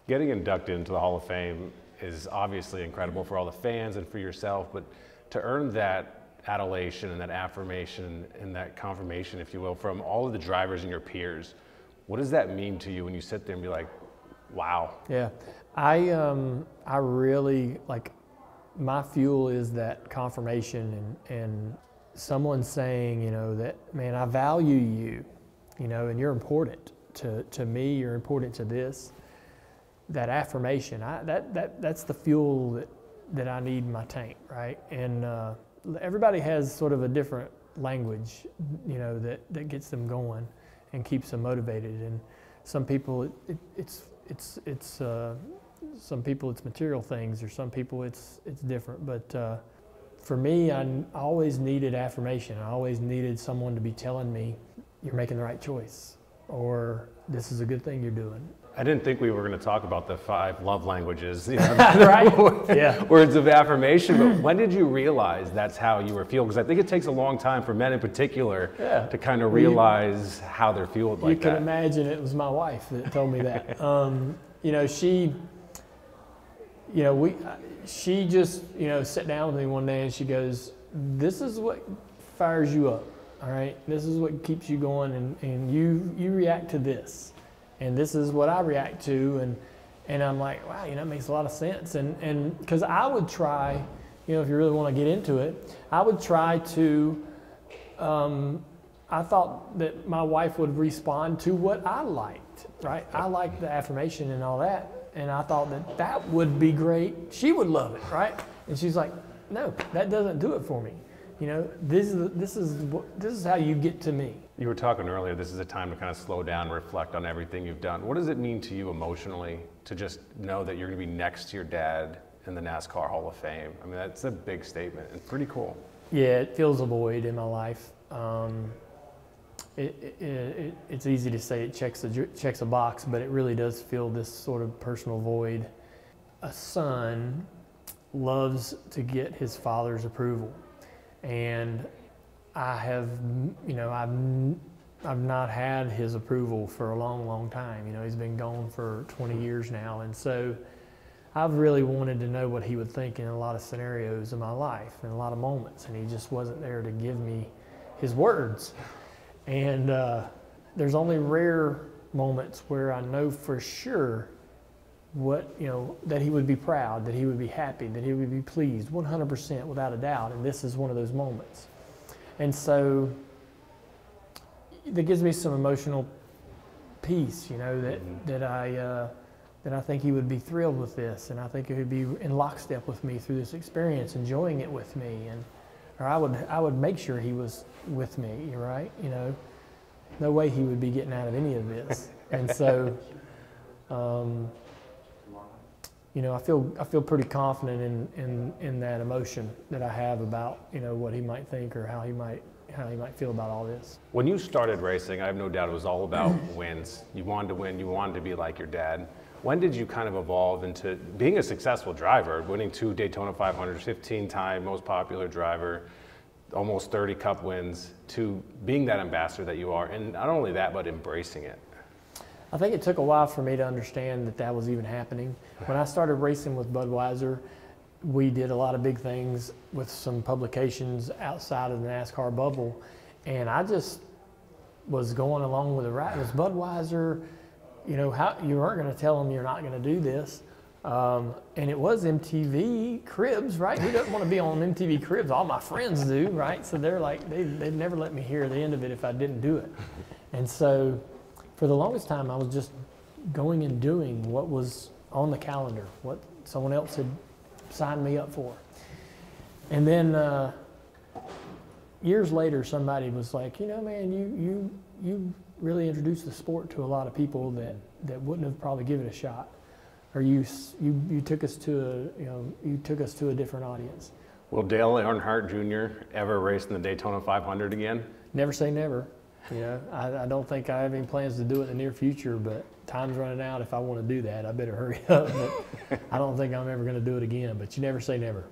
Getting inducted into the Hall of Fame is obviously incredible for all the fans and for yourself, but to earn that adulation and that affirmation and that confirmation, if you will, from all of the drivers and your peers, what does that mean to you when you sit there and be like, wow? Yeah, I really, like, my fuel is that confirmation and someone saying, you know, that, man, I value you, you know, and you're important to me, you're important to this. That affirmation, that's the fuel that I need in my tank, right? And everybody has sort of a different language, you know, that gets them going and keeps them motivated. And some people, some people it's material things, or some people it's different. But for me, I always needed affirmation. I always needed someone to be telling me, you're making the right choice, or this is a good thing you're doing. I didn't think we were going to talk about the 5 love languages, you know, right? Yeah. Words of affirmation, but when did you realize that's how you were feeling? Because I think it takes a long time for men in particular to kind of realize how they're fueled like that. You can imagine it was my wife that told me that. You know, she just, you know, sat down with me one day and she goes, this is what fires you up, all right? This is what keeps you going, and you react to this. And this is what I react to, and I'm like, wow, you know, it makes a lot of sense. And because I would try, you know, if you really want to get into it, I would try to, I thought that my wife would respond to what I liked, right? I liked the affirmation and all that, and I thought that would be great. She would love it, right? And she's like, no, that doesn't do it for me. You know, this is how you get to me. You were talking earlier, this is a time to kind of slow down and reflect on everything you've done. What does it mean to you emotionally to just know that you're going to be next to your dad in the NASCAR Hall of Fame? I mean, that's a big statement and pretty cool. Yeah, it fills a void in my life. It's easy to say it checks a box, but it really does fill this sort of personal void. A son loves to get his father's approval. And I have, you know, I've not had his approval for a long, long time. You know, he's been gone for 20 years now. And so I've really wanted to know what he would think in a lot of scenarios in my life, in a lot of moments. And he just wasn't there to give me his words. And there's only rare moments where I know for sure what, you know, that he would be proud, that he would be happy, that he would be pleased, 100% without a doubt. And this is one of those moments. And so that gives me some emotional peace, you know, that I think he would be thrilled with this, and I think he would be in lockstep with me through this experience, enjoying it with me, or I would make sure he was with me, right? You know, no way he would be getting out of any of this. And so, you know, I feel pretty confident in that emotion that I have about, you know, what he might think or how he might feel about all this. When you started racing, I have no doubt it was all about wins. You wanted to win. You wanted to be like your dad. When did you kind of evolve into being a successful driver, winning 2 Daytona 500s, 15-time most popular driver, almost 30 Cup wins, to being that ambassador that you are, and not only that, but embracing it? I think it took a while for me to understand that was even happening. When I started racing with Budweiser, we did a lot of big things with some publications outside of the NASCAR bubble, and I just was going along with the ride. It was Budweiser, you know, how you weren't going to tell them you're not going to do this, and it was MTV Cribs, right? Who doesn't want to be on MTV Cribs? All my friends do, right? So they're like, they'd never let me hear the end of it if I didn't do it, and so for the longest time, I was just going and doing what was on the calendar, what someone else had signed me up for. And then years later, somebody was like, you know, man, you really introduced the sport to a lot of people that wouldn't have probably given it a shot, or you took us to a different audience. Will Dale Earnhardt Jr. ever race in the Daytona 500 again? Never say never. You know, I don't think I have any plans to do it in the near future, but time's running out. If I want to do that, I better hurry up. But I don't think I'm ever going to do it again, but you never say never.